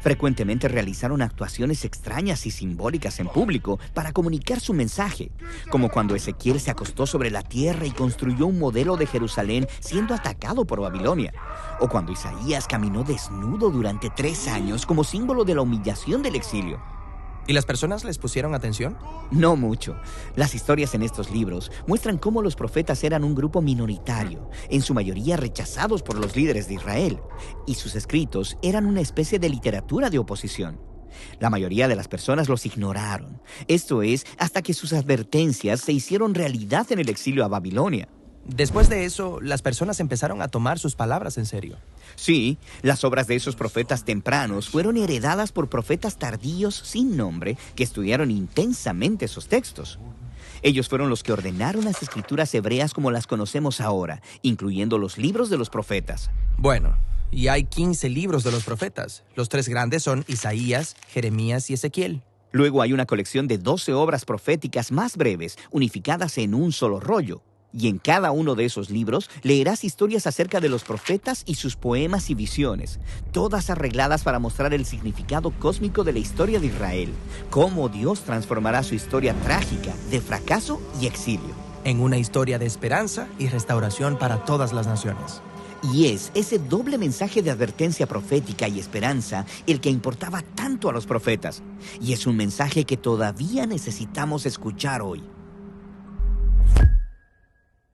Frecuentemente realizaron actuaciones extrañas y simbólicas en público para comunicar su mensaje, como cuando Ezequiel se acostó sobre la tierra y construyó un modelo de Jerusalén siendo atacado por Babilonia, o cuando Isaías caminó desnudo durante 3 años como símbolo de la humillación del exilio. ¿Y las personas les pusieron atención? No mucho. Las historias en estos libros muestran cómo los profetas eran un grupo minoritario, en su mayoría rechazados por los líderes de Israel, y sus escritos eran una especie de literatura de oposición. La mayoría de las personas los ignoraron, esto es, hasta que sus advertencias se hicieron realidad en el exilio a Babilonia. Después de eso, las personas empezaron a tomar sus palabras en serio. Sí, las obras de esos profetas tempranos fueron heredadas por profetas tardíos sin nombre que estudiaron intensamente esos textos. Ellos fueron los que ordenaron las escrituras hebreas como las conocemos ahora, incluyendo los libros de los profetas. Bueno, y hay 15 libros de los profetas. Los 3 grandes son Isaías, Jeremías y Ezequiel. Luego hay una colección de 12 obras proféticas más breves, unificadas en un solo rollo. Y en cada uno de esos libros leerás historias acerca de los profetas y sus poemas y visiones, todas arregladas para mostrar el significado cósmico de la historia de Israel, cómo Dios transformará su historia trágica de fracaso y exilio en una historia de esperanza y restauración para todas las naciones. Y es ese doble mensaje de advertencia profética y esperanza el que importaba tanto a los profetas, y es un mensaje que todavía necesitamos escuchar hoy.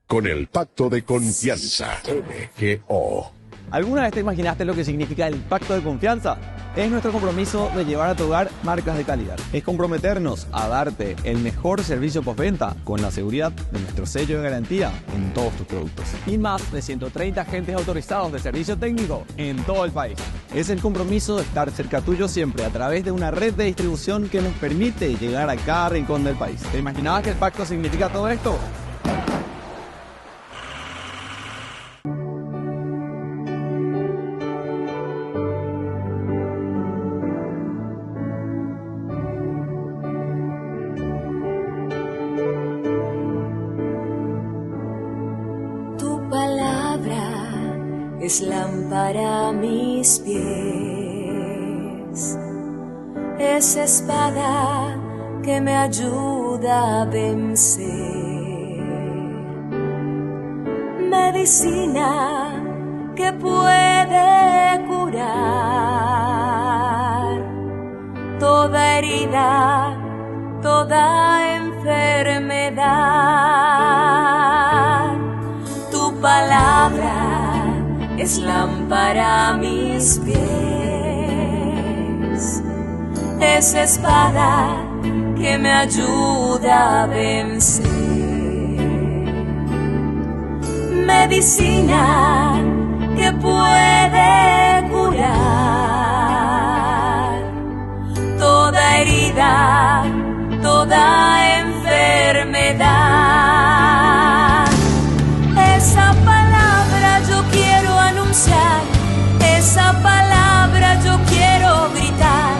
Con el Pacto de Confianza, MGO. ¿Alguna vez te imaginaste lo que significa el pacto de confianza? Es nuestro compromiso de llevar a tu hogar marcas de calidad. Es comprometernos a darte el mejor servicio postventa con la seguridad de nuestro sello de garantía en todos tus productos. Y más de 130 agentes autorizados de servicio técnico en todo el país. Es el compromiso de estar cerca tuyo siempre a través de una red de distribución que nos permite llegar a cada rincón del país. ¿Te imaginabas que el pacto significa todo esto? Es lámpara a mis pies, es espada que me ayuda a vencer, medicina que puede curar toda herida, toda enfermedad. Tu palabra es lámpara a mis pies, es espada que me ayuda a vencer, medicina que puede curar toda herida, toda enfermedad. Esa palabra yo quiero anunciar, esa palabra yo quiero gritar,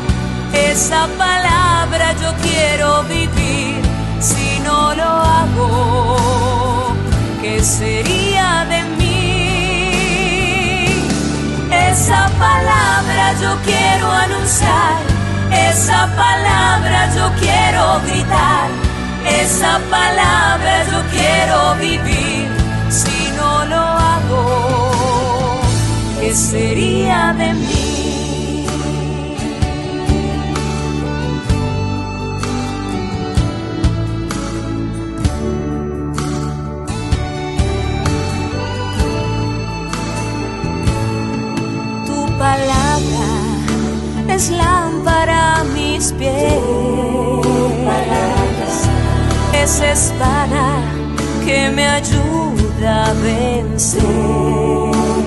esa palabra yo quiero vivir. Si no lo hago, ¿qué sería de mí? Esa palabra yo quiero anunciar, esa palabra yo quiero gritar, esa palabra yo quiero vivir. Si no lo hago, ¿qué sería de mí? Tu palabra es lámpara a mis pies, tu palabra es espada que me ayuda a vencer,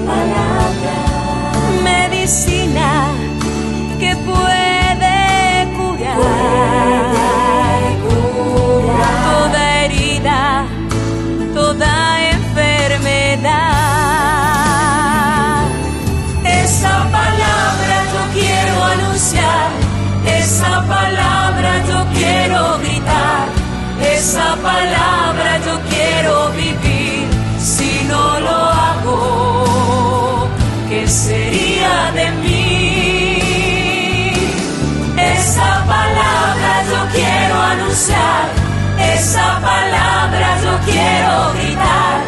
palabra, medicina que puede curar toda herida, toda enfermedad. Esa palabra yo quiero anunciar, esa palabra yo quiero gritar, esa palabra yo quiero vivir. Si no lo hago, ¿qué sería de mí? Esa palabra yo quiero anunciar, esa palabra yo quiero gritar,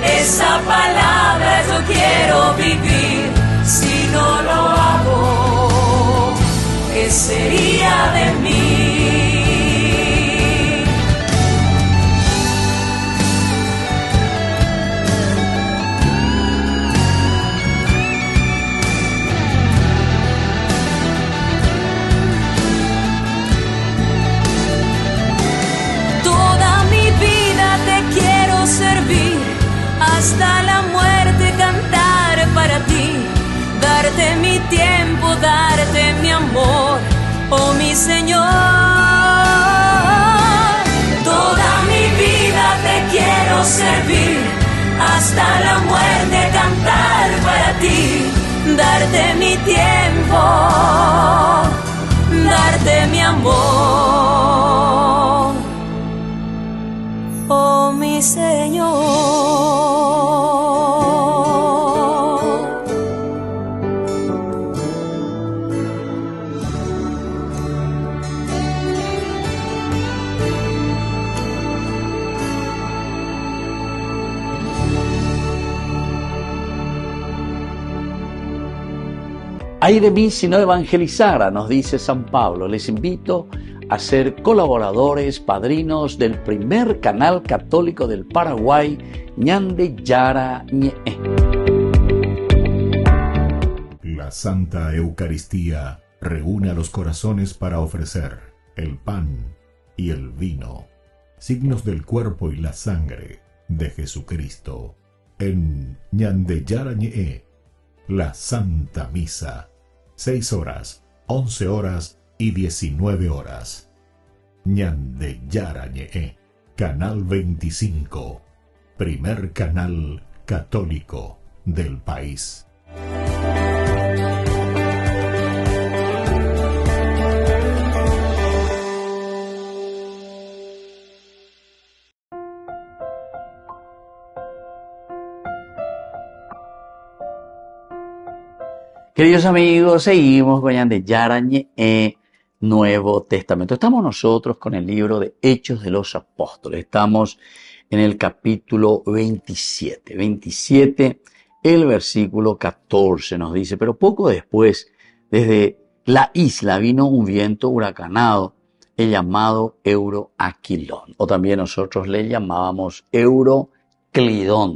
esa palabra yo quiero vivir. Si no lo hago, ¿qué sería de mí? hasta la muerte cantar para ti, darte mi tiempo, darte mi amor, oh mi Señor. Toda mi vida te quiero servir, hasta la muerte cantar para ti, darte mi tiempo, darte mi amor, oh mi Señor. Ay de mí si no evangelizara, nos dice San Pablo. Les invito a ser colaboradores, padrinos del primer canal católico del Paraguay, Ñande Yara Ñe'e. La Santa Eucaristía reúne a los corazones para ofrecer el pan y el vino, signos del cuerpo y la sangre de Jesucristo. En Ñande Yara Ñe'e, la Santa Misa, 6 horas, 11 horas y 19 horas. Ñande Yara Ñe'e, Canal 25, primer canal católico del país. Queridos amigos, seguimos con Ñande Yara Ñe'e, Nuevo Testamento. Estamos nosotros con el libro de Hechos de los Apóstoles. Estamos en el capítulo 27. 27, el versículo 14 nos dice: pero poco después, desde la isla vino un viento huracanado, el llamado Euroaquilón, o también nosotros le llamábamos Euroclidón.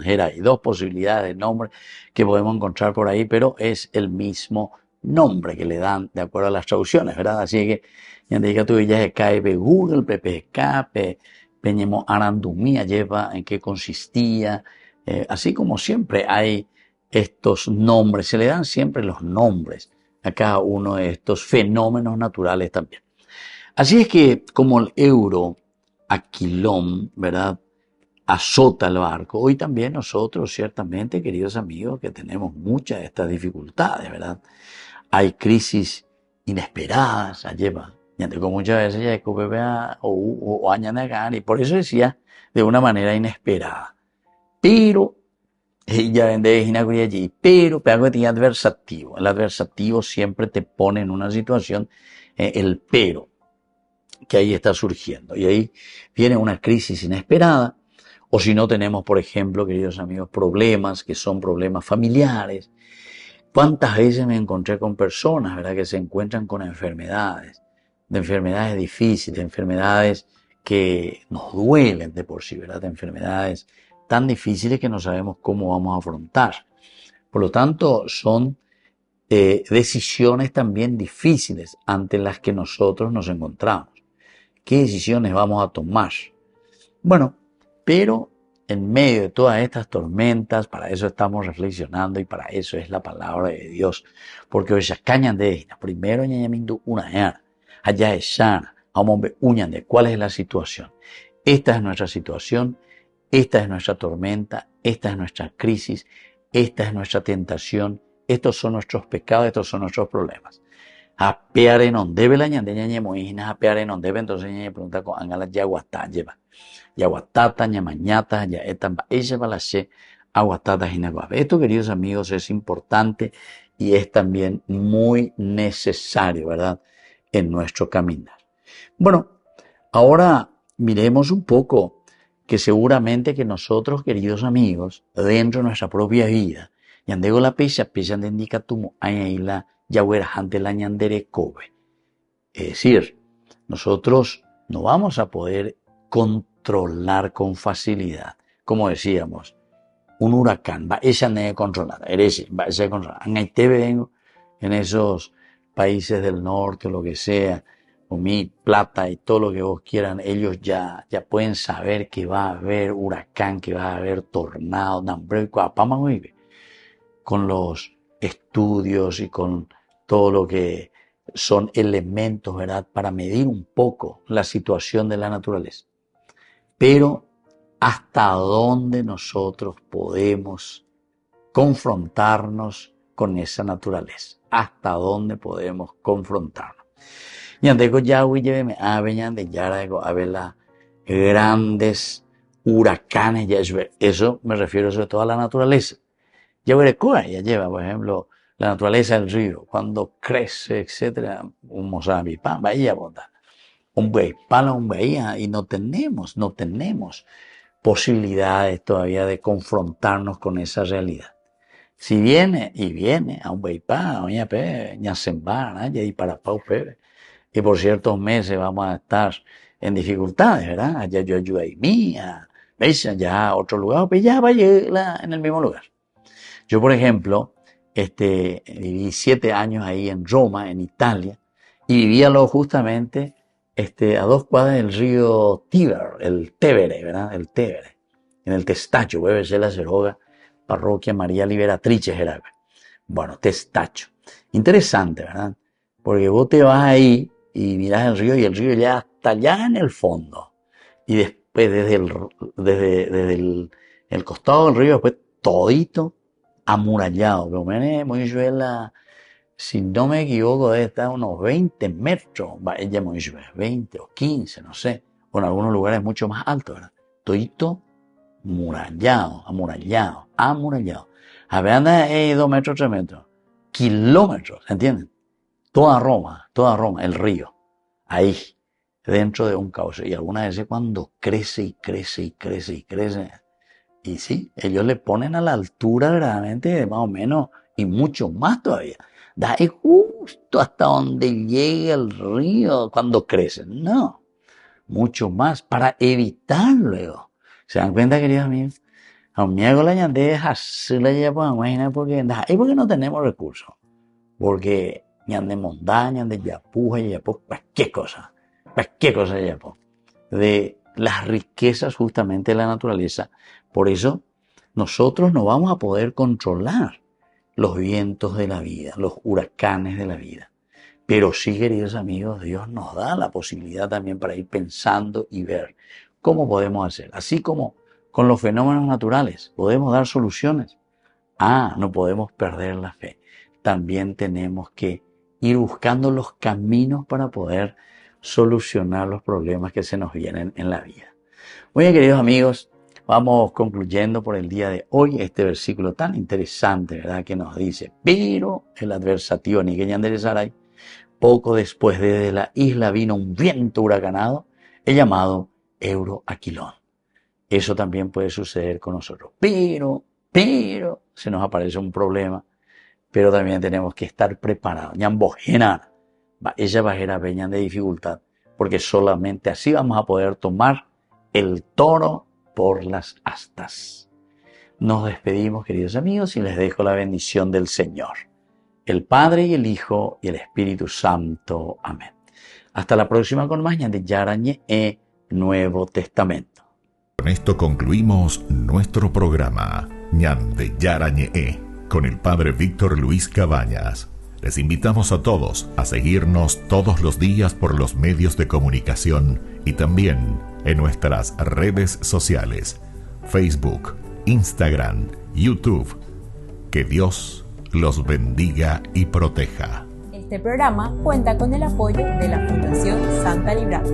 Hay dos posibilidades de nombre que podemos encontrar por ahí, pero es el mismo nombre que le dan de acuerdo a las traducciones, ¿verdad? Así que ya diga tú ya se cae de Google, PPK, Peñemo Arandumía lleva en qué consistía, así como siempre hay estos nombres, se le dan siempre los nombres a cada uno de estos fenómenos naturales también. Así es que como el Euroaquilón, ¿verdad?, azota el barco, hoy también nosotros ciertamente, queridos amigos, que tenemos muchas de estas dificultades, ¿verdad? Hay crisis inesperadas, lleva, como muchas veces ya o añadan, y por eso decía de una manera inesperada. Pero, ya vende allí, pero tiene adversativo. El adversativo siempre te pone en una situación, el pero, que ahí está surgiendo. Y ahí viene una crisis inesperada. O si no tenemos, por ejemplo, queridos amigos, problemas que son problemas familiares. ¿Cuántas veces me encontré con personas, verdad, que se encuentran con enfermedades, de enfermedades difíciles, de enfermedades que nos duelen de por sí, verdad, de enfermedades tan difíciles que no sabemos cómo vamos a afrontar? Por lo tanto, son decisiones también difíciles ante las que nosotros nos encontramos. ¿Qué decisiones vamos a tomar? Bueno, pero en medio de todas estas tormentas, para eso estamos reflexionando y para eso es la palabra de Dios. Porque hoy se cañan de esta. Primero ñañamindu una yana, allá es sana, amombe uñan de cuál es la situación. Esta es nuestra situación, esta es nuestra tormenta, esta es nuestra crisis, esta es nuestra tentación, estos son nuestros pecados, estos son nuestros problemas. Apeare non debe la ñande ñañe moínas, apeare non debe, entonces ñañe pregunta con angala yaguatá lleva. Yaguatata, ñamañata, yaetamba, ella balache, aguatata, jinaguabe. Esto, queridos amigos, es importante y es también muy necesario, ¿verdad?, en nuestro caminar. Bueno, ahora miremos un poco que seguramente que nosotros, queridos amigos, dentro de nuestra propia vida, yandego la pecha de indicatumo, ahí la yaguerajante la ñandere kobe. Es decir, nosotros no vamos a poder controlar con facilidad. Como decíamos, un huracán, va esa no controlar, va esa controlar. En esos países del norte o lo que sea, con mi plata y todo lo que vos quieran, ellos ya pueden saber que va a haber huracán, que va a haber tornado, con los estudios y con todo lo que son elementos, ¿verdad?, para medir un poco la situación de la naturaleza. Pero hasta dónde nosotros podemos confrontarnos con esa naturaleza, hasta dónde podemos confrontarnos. Y antes ya lléveme a ver las grandes huracanes, eso me refiero sobre todo a la naturaleza. Ya lleva, por ejemplo, la naturaleza del río, cuando crece, etcétera, un mozambique, vaya bota, y no tenemos posibilidades todavía de confrontarnos con esa realidad. Si viene a un beipá, y para Pau Pebe, y por ciertos meses vamos a estar en dificultades, ¿verdad? Allá yo ayuda y mía, veis, allá a otro lugar, pues ya vaya en el mismo lugar. Yo, por ejemplo, viví 7 años ahí en Roma, en Italia, y vivía justamente a 2 cuadras del río Tíber, el Tevere, ¿verdad? El Tevere, en el Testaccio, puede ser la Ceroga, Parroquia María Liberatrice, Gerardo. Bueno, Testaccio. Interesante, ¿verdad? Porque vos te vas ahí y mirás el río y el río ya está allá en el fondo. Y después desde el costado del río, después todito amurallado. Si no me equivoco, debe estar a unos 20 metros. Ella 20 o 15, no sé. O en algunos lugares mucho más altos, ¿verdad? Todito amurallado. A ver, anda 2 metros, 3 metros. Kilómetros, ¿entienden? Toda Roma, el río, ahí, dentro de un cauce. Y algunas veces cuando crece, y sí, ellos le ponen a la altura verdaderamente de más o menos, y mucho más todavía. Da justo hasta donde llega el río cuando crece. No, mucho más, para evitar luego. ¿Se dan cuenta, queridos amigos? A mí hago la ñandeja, así la llevo a imaginar porque no tenemos recursos. Porque ñande montaña, de yapuja, cualquier cosa de yapú. De las riquezas justamente de la naturaleza. Por eso nosotros no vamos a poder controlar los vientos de la vida, los huracanes de la vida. Pero sí, queridos amigos, Dios nos da la posibilidad también para ir pensando y ver cómo podemos hacer. Así como con los fenómenos naturales podemos dar soluciones. No podemos perder la fe. También tenemos que ir buscando los caminos para poder solucionar los problemas que se nos vienen en la vida. Muy bien, queridos amigos, vamos concluyendo por el día de hoy este versículo tan interesante, ¿verdad? Que nos dice, pero el adversativo Nigueñanderezaray, poco después desde la isla vino un viento huracanado, el llamado Euroaquilón. Eso también puede suceder con nosotros. Pero se nos aparece un problema, pero también tenemos que estar preparados. Ella va a ser veñan de dificultad, porque solamente así vamos a poder tomar el toro por las astas. Nos despedimos, queridos amigos, y les dejo la bendición del Señor, el Padre y el Hijo y el Espíritu Santo. Amén. Hasta la próxima con más de Yarañe Nuevo Testamento. Con esto concluimos nuestro programa Ñande Yarañe con el Padre Víctor Luis Cabañas. Les invitamos a todos a seguirnos todos los días por los medios de comunicación y también en nuestras redes sociales, Facebook, Instagram, YouTube. Que Dios los bendiga y proteja. Este programa cuenta con el apoyo de la Fundación Santa Librada.